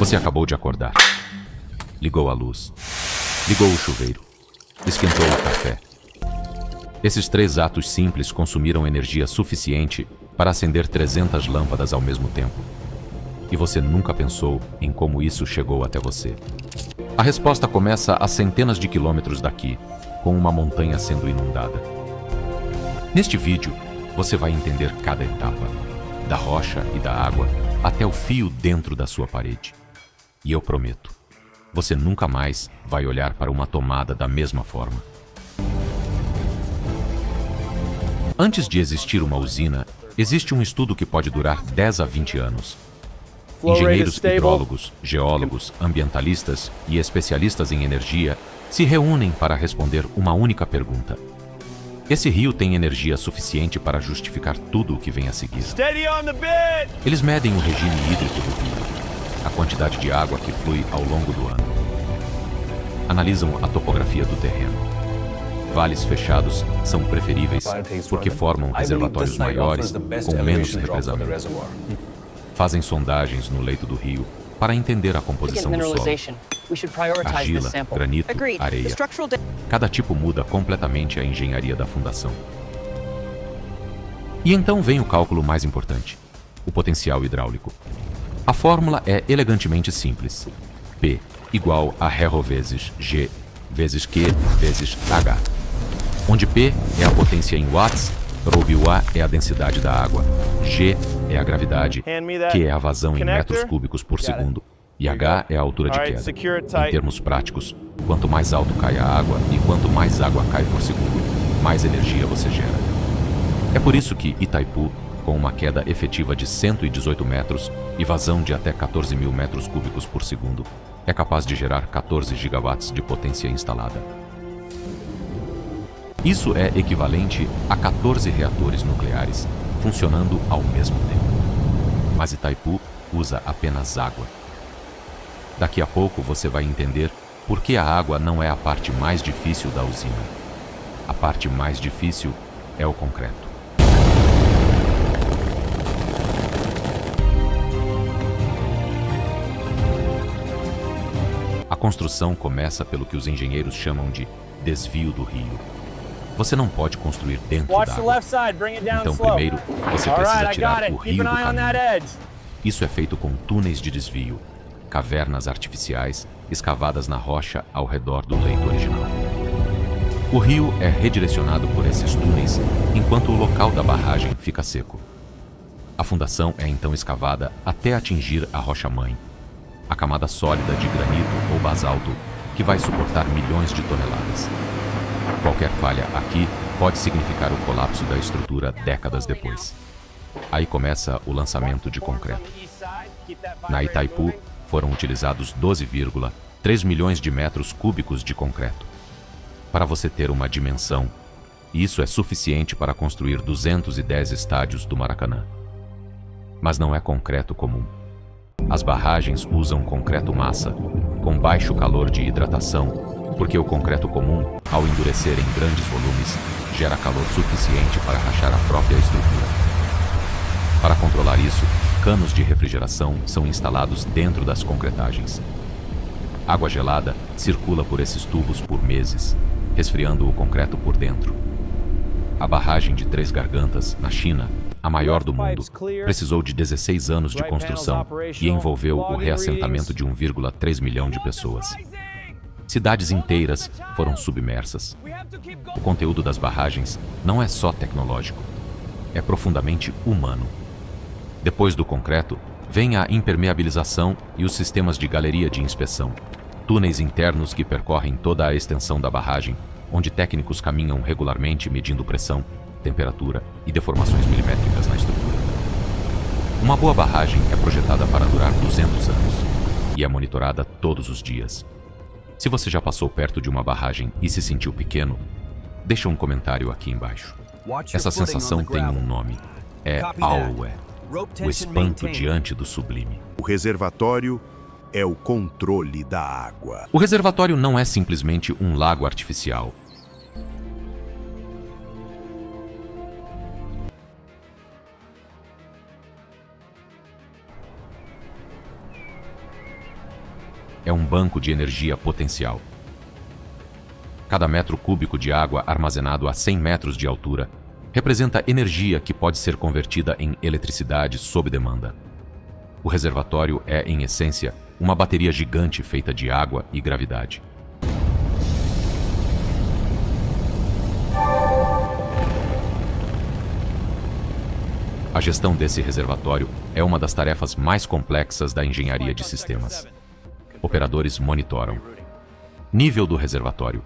Você acabou de acordar. Ligou a luz. Ligou o chuveiro. Esquentou o café. Esses 3 atos simples consumiram energia suficiente para acender 300 lâmpadas ao mesmo tempo. E você nunca pensou em como isso chegou até você. A resposta começa a centenas de quilômetros daqui, com uma montanha sendo inundada. Neste vídeo, você vai entender cada etapa, da rocha e da água até o fio dentro da sua parede. E eu prometo, você nunca mais vai olhar para uma tomada da mesma forma. Antes de existir uma usina, existe um estudo que pode durar 10 a 20 anos. Engenheiros hidrólogos, geólogos, ambientalistas e especialistas em energia se reúnem para responder uma única pergunta. Esse rio tem energia suficiente para justificar tudo o que vem a seguir. Eles medem o regime hídrico do rio, a quantidade de água que flui ao longo do ano. Analisam a topografia do terreno. Vales fechados são preferíveis porque formam reservatórios maiores com menos represamento. Fazem sondagens no leito do rio para entender a composição do solo. Argila, granito, areia. Cada tipo muda completamente a engenharia da fundação. E então vem o cálculo mais importante, o potencial hidráulico. A fórmula é elegantemente simples. P igual a ρ vezes G vezes Q vezes H. Onde P é a potência em watts, ρ é a densidade da água, G é a gravidade, Q é a vazão em metros cúbicos por segundo e H é a altura de queda. Em termos práticos, quanto mais alto cai a água e quanto mais água cai por segundo, mais energia você gera. É por isso que Itaipu, com uma queda efetiva de 118 metros e vazão de até 14 mil metros cúbicos por segundo, é capaz de gerar 14 gigawatts de potência instalada. Isso é equivalente a 14 reatores nucleares funcionando ao mesmo tempo. Mas Itaipu usa apenas água. Daqui a pouco você vai entender por que a água não é a parte mais difícil da usina. A parte mais difícil é o concreto. A construção começa pelo que os engenheiros chamam de desvio do rio. Você não pode construir dentro d'água. Então, primeiro, você precisa tirar o rio do caminho. Isso é feito com túneis de desvio, cavernas artificiais escavadas na rocha ao redor do leito original. O rio é redirecionado por esses túneis enquanto o local da barragem fica seco. A fundação é então escavada até atingir a rocha-mãe, a camada sólida de granito ou basalto que vai suportar milhões de toneladas. Qualquer falha aqui pode significar o colapso da estrutura décadas depois. Aí começa o lançamento de concreto. Na Itaipu, foram utilizados 12,3 milhões de metros cúbicos de concreto. Para você ter uma dimensão, isso é suficiente para construir 210 estádios do Maracanã. Mas não é concreto comum. As barragens usam concreto massa, com baixo calor de hidratação, porque o concreto comum, ao endurecer em grandes volumes, gera calor suficiente para rachar a própria estrutura. Para controlar isso, canos de refrigeração são instalados dentro das concretagens. Água gelada circula por esses tubos por meses, resfriando o concreto por dentro. A barragem de Três Gargantas, na China, a maior do mundo, precisou de 16 anos de construção e envolveu o reassentamento de 1,3 milhão de pessoas. Cidades inteiras foram submersas. O conteúdo das barragens não é só tecnológico, é profundamente humano. Depois do concreto, vem a impermeabilização e os sistemas de galeria de inspeção, túneis internos que percorrem toda a extensão da barragem, onde técnicos caminham regularmente medindo pressão, temperatura e deformações milimétricas na estrutura. Uma boa barragem é projetada para durar 200 anos e é monitorada todos os dias. Se você já passou perto de uma barragem e se sentiu pequeno, deixa um comentário aqui embaixo. Essa sensação tem um nome. É Aué, o espanto diante do sublime. O reservatório é o controle da água. O reservatório não é simplesmente um lago artificial. é um banco de energia potencial. Cada metro cúbico de água armazenado a 100 metros de altura representa energia que pode ser convertida em eletricidade sob demanda. O reservatório é, em essência, uma bateria gigante feita de água e gravidade. A gestão desse reservatório é uma das tarefas mais complexas da engenharia de sistemas. Operadores monitoram nível do reservatório,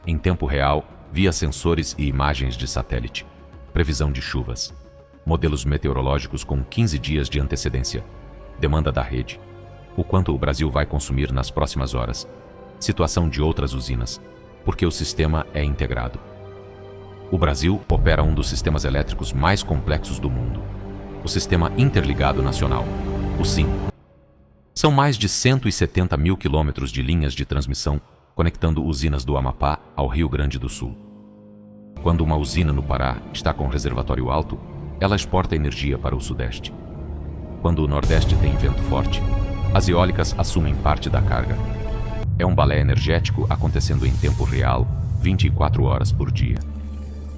em tempo real, via sensores e imagens de satélite, previsão de chuvas, modelos meteorológicos com 15 dias de antecedência, demanda da rede, o quanto o Brasil vai consumir nas próximas horas, situação de outras usinas, porque o sistema é integrado. O Brasil opera um dos sistemas elétricos mais complexos do mundo, o Sistema Interligado Nacional, o SIN. São mais de 170 mil quilômetros de linhas de transmissão conectando usinas do Amapá ao Rio Grande do Sul. Quando uma usina no Pará está com reservatório alto, ela exporta energia para o Sudeste. Quando o Nordeste tem vento forte, as eólicas assumem parte da carga. É um balé energético acontecendo em tempo real, 24 horas por dia.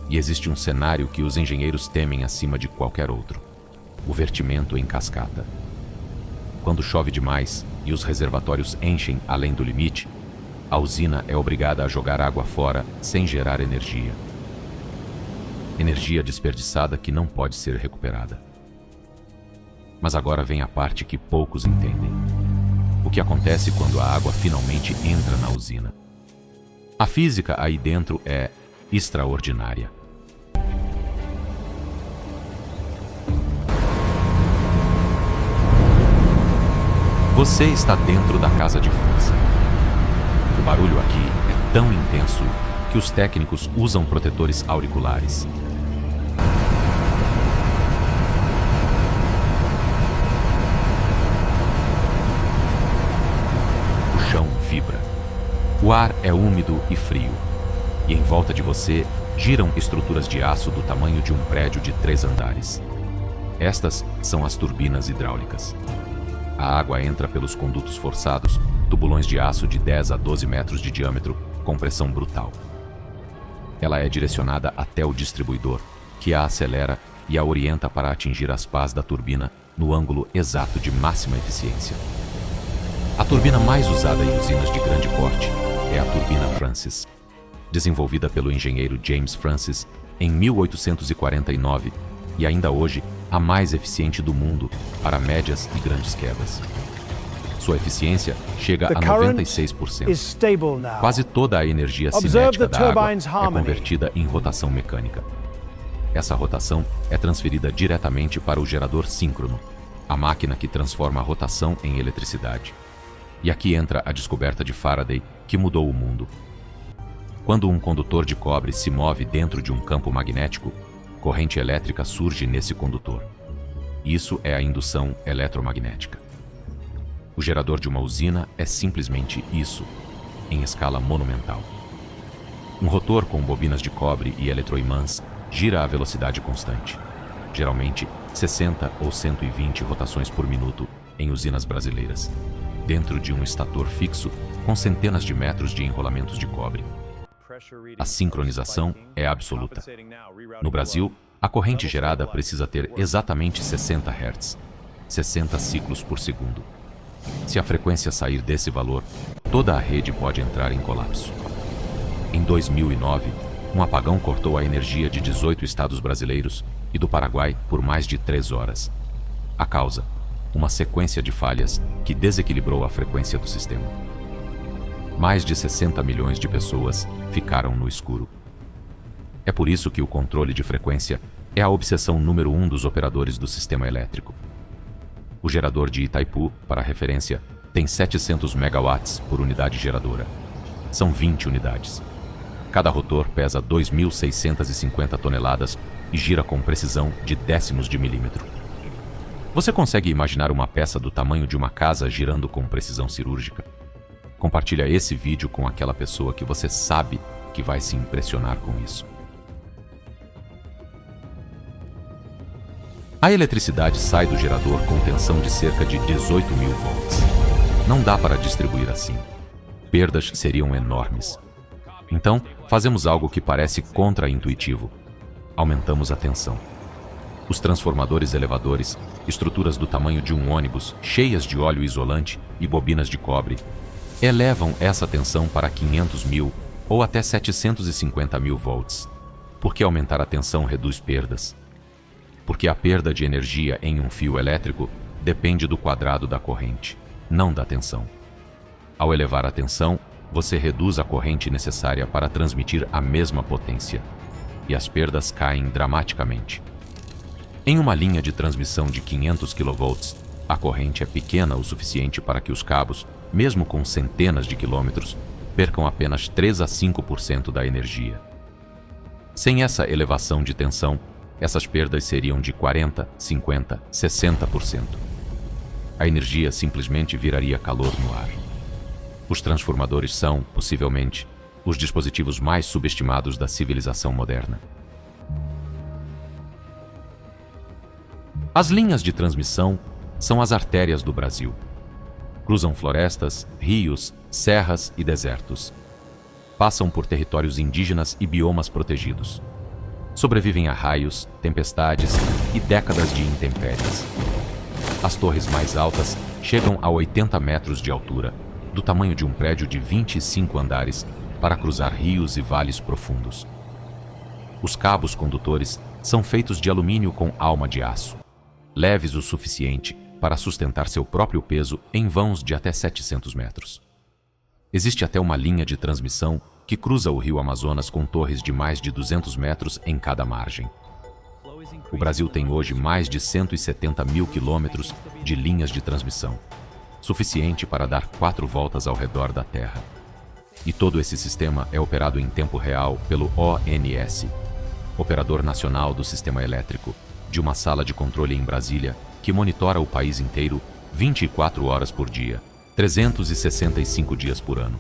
E existe um cenário que os engenheiros temem acima de qualquer outro: o vertimento em cascata. Quando chove demais e os reservatórios enchem além do limite, a usina é obrigada a jogar água fora sem gerar energia. Energia desperdiçada que não pode ser recuperada. Mas agora vem a parte que poucos entendem. O que acontece quando a água finalmente entra na usina? A física aí dentro é extraordinária. Você está dentro da casa de força. O barulho aqui é tão intenso que os técnicos usam protetores auriculares. O chão vibra. O ar é úmido e frio. E em volta de você giram estruturas de aço do tamanho de um prédio de 3 andares. Estas são as turbinas hidráulicas. A água entra pelos condutos forçados, tubulões de aço de 10 a 12 metros de diâmetro, com pressão brutal. Ela é direcionada até o distribuidor, que a acelera e a orienta para atingir as pás da turbina no ângulo exato de máxima eficiência. A turbina mais usada em usinas de grande porte é a turbina Francis, desenvolvida pelo engenheiro James Francis em 1849 e ainda hoje a mais eficiente do mundo para médias e grandes quedas. Sua eficiência chega a 96%. Quase toda a energia cinética da água é convertida em rotação mecânica. Essa rotação é transferida diretamente para o gerador síncrono, a máquina que transforma a rotação em eletricidade. E aqui entra a descoberta de Faraday, que mudou o mundo. Quando um condutor de cobre se move dentro de um campo magnético, corrente elétrica surge nesse condutor. Isso é a indução eletromagnética. O gerador de uma usina é simplesmente isso, em escala monumental. Um rotor com bobinas de cobre e eletroimãs gira a velocidade constante, geralmente 60 ou 120 rotações por minuto em usinas brasileiras, dentro de um estator fixo com centenas de metros de enrolamentos de cobre. A sincronização é absoluta. No Brasil, a corrente gerada precisa ter exatamente 60 Hz, 60 ciclos por segundo. Se a frequência sair desse valor, toda a rede pode entrar em colapso. Em 2009, um apagão cortou a energia de 18 estados brasileiros e do Paraguai por mais de 3 horas. A causa: uma sequência de falhas que desequilibrou a frequência do sistema. Mais de 60 milhões de pessoas ficaram no escuro. É por isso que o controle de frequência é a obsessão número 1 dos operadores do sistema elétrico. O gerador de Itaipu, para referência, tem 700 megawatts por unidade geradora. São 20 unidades. Cada rotor pesa 2.650 toneladas e gira com precisão de décimos de milímetro. Você consegue imaginar uma peça do tamanho de uma casa girando com precisão cirúrgica? Compartilha esse vídeo com aquela pessoa que você sabe que vai se impressionar com isso. A eletricidade sai do gerador com tensão de cerca de 18.000 volts. Não dá para distribuir assim. Perdas seriam enormes. Então, fazemos algo que parece contra-intuitivo. Aumentamos a tensão. Os transformadores elevadores, estruturas do tamanho de um ônibus, cheias de óleo isolante e bobinas de cobre, elevam essa tensão para 500 mil ou até 750 mil volts. Porque aumentar a tensão reduz perdas. Porque a perda de energia em um fio elétrico depende do quadrado da corrente, não da tensão. Ao elevar a tensão, você reduz a corrente necessária para transmitir a mesma potência, e as perdas caem dramaticamente. Em uma linha de transmissão de 500 kV, a corrente é pequena o suficiente para que os cabos, mesmo com centenas de quilômetros, percam apenas 3 a 5% da energia. Sem essa elevação de tensão, essas perdas seriam de 40%, 50%, 60%. A energia simplesmente viraria calor no ar. Os transformadores são, possivelmente, os dispositivos mais subestimados da civilização moderna. As linhas de transmissão são as artérias do Brasil. Cruzam florestas, rios, serras e desertos. Passam por territórios indígenas e biomas protegidos. Sobrevivem a raios, tempestades e décadas de intempéries. As torres mais altas chegam a 80 metros de altura, do tamanho de um prédio de 25 andares, para cruzar rios e vales profundos. Os cabos condutores são feitos de alumínio com alma de aço, leves o suficiente para sustentar seu próprio peso em vãos de até 700 metros. Existe até uma linha de transmissão que cruza o rio Amazonas com torres de mais de 200 metros em cada margem. O Brasil tem hoje mais de 170 mil quilômetros de linhas de transmissão, suficiente para dar 4 voltas ao redor da Terra. E todo esse sistema é operado em tempo real pelo ONS, Operador Nacional do Sistema Elétrico, de uma sala de controle em Brasília que monitora o país inteiro 24 horas por dia, 365 dias por ano.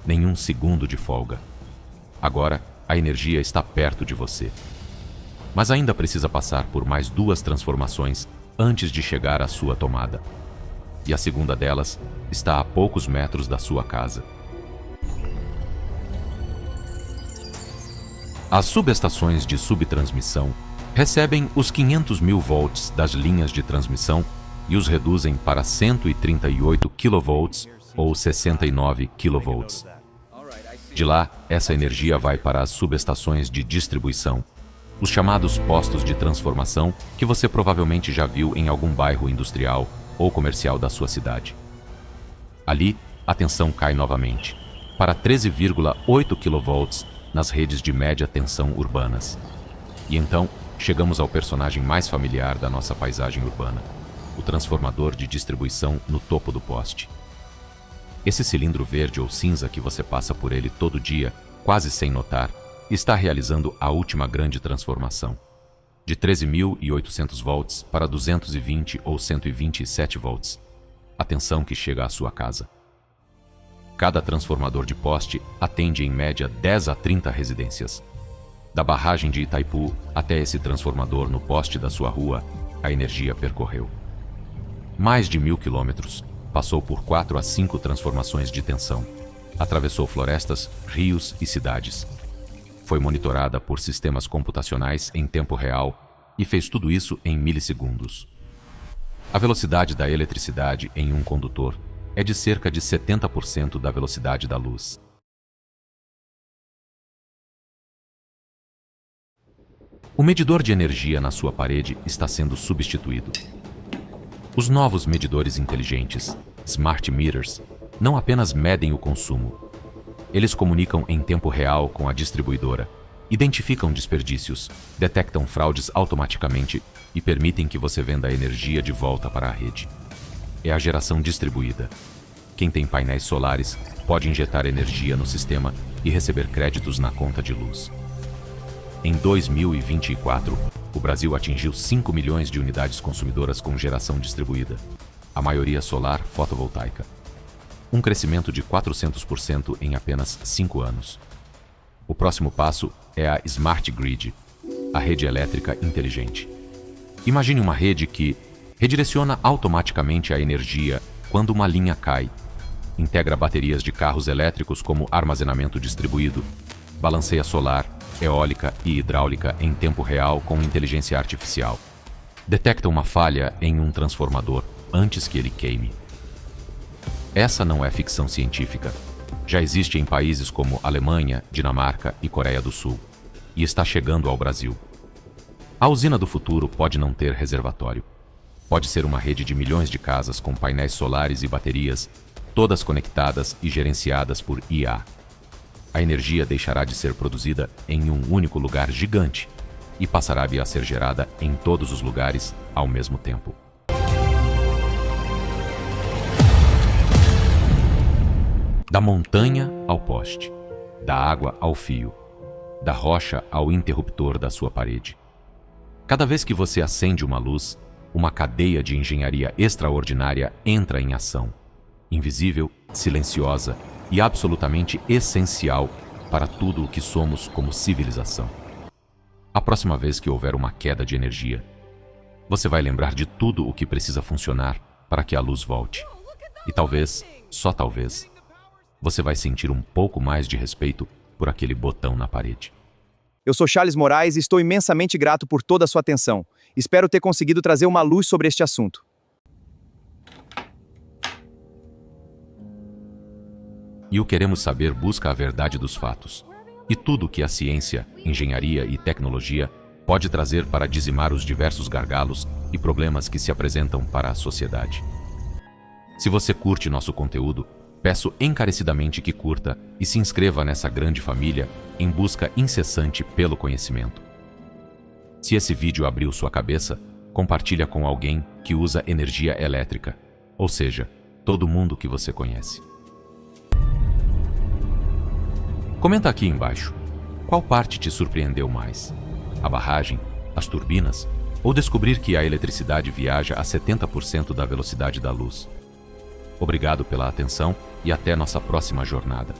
Nenhum segundo de folga. Agora, a energia está perto de você. Mas ainda precisa passar por mais 2 transformações antes de chegar à sua tomada. E a segunda delas está a poucos metros da sua casa. As subestações de subtransmissão recebem os 500 mil volts das linhas de transmissão e os reduzem para 138 kV ou 69 kV. De lá, essa energia vai para as subestações de distribuição, os chamados postos de transformação que você provavelmente já viu em algum bairro industrial ou comercial da sua cidade. Ali, a tensão cai novamente, para 13,8 kV nas redes de média tensão urbanas. E então, chegamos ao personagem mais familiar da nossa paisagem urbana, o transformador de distribuição no topo do poste. Esse cilindro verde ou cinza que você passa por ele todo dia, quase sem notar, está realizando a última grande transformação, de 13.800 volts para 220 ou 127 volts, a tensão que chega à sua casa. Cada transformador de poste atende em média 10 a 30 residências. Da barragem de Itaipu até esse transformador no poste da sua rua, a energia percorreu mais de 1.000 quilômetros, passou por 4 a 5 transformações de tensão, atravessou florestas, rios e cidades. Foi monitorada por sistemas computacionais em tempo real e fez tudo isso em milissegundos. A velocidade da eletricidade em um condutor é de cerca de 70% da velocidade da luz. O medidor de energia na sua parede está sendo substituído. Os novos medidores inteligentes, Smart Meters, não apenas medem o consumo. Eles comunicam em tempo real com a distribuidora, identificam desperdícios, detectam fraudes automaticamente e permitem que você venda a energia de volta para a rede. É a geração distribuída. Quem tem painéis solares pode injetar energia no sistema e receber créditos na conta de luz. Em 2024, o Brasil atingiu 5 milhões de unidades consumidoras com geração distribuída, a maioria solar fotovoltaica. Um crescimento de 400% em apenas 5 anos. O próximo passo é a Smart Grid, a rede elétrica inteligente. Imagine uma rede que redireciona automaticamente a energia quando uma linha cai. Integra baterias de carros elétricos como armazenamento distribuído. Balanceia solar, eólica e hidráulica em tempo real com inteligência artificial. Detecta uma falha em um transformador antes que ele queime. Essa não é ficção científica. Já existe em países como Alemanha, Dinamarca e Coreia do Sul. E está chegando ao Brasil. A usina do futuro pode não ter reservatório. Pode ser uma rede de milhões de casas com painéis solares e baterias, todas conectadas e gerenciadas por IA. A energia deixará de ser produzida em um único lugar gigante e passará a ser gerada em todos os lugares ao mesmo tempo. Da montanha ao poste, da água ao fio, da rocha ao interruptor da sua parede. Cada vez que você acende uma luz, uma cadeia de engenharia extraordinária entra em ação, invisível, silenciosa e absolutamente essencial para tudo o que somos como civilização. A próxima vez que houver uma queda de energia, você vai lembrar de tudo o que precisa funcionar para que a luz volte. E talvez, só talvez, você vai sentir um pouco mais de respeito por aquele botão na parede. Eu sou Charles Moraes e estou imensamente grato por toda a sua atenção. Espero ter conseguido trazer uma luz sobre este assunto. E o Queremos Saber busca a verdade dos fatos. E tudo o que a ciência, engenharia e tecnologia pode trazer para dizimar os diversos gargalos e problemas que se apresentam para a sociedade. Se você curte nosso conteúdo, peço encarecidamente que curta e se inscreva nessa grande família em busca incessante pelo conhecimento. Se esse vídeo abriu sua cabeça, compartilha com alguém que usa energia elétrica, ou seja, todo mundo que você conhece. Comenta aqui embaixo, qual parte te surpreendeu mais? A barragem, as turbinas, ou descobrir que a eletricidade viaja a 70% da velocidade da luz? Obrigado pela atenção e até nossa próxima jornada.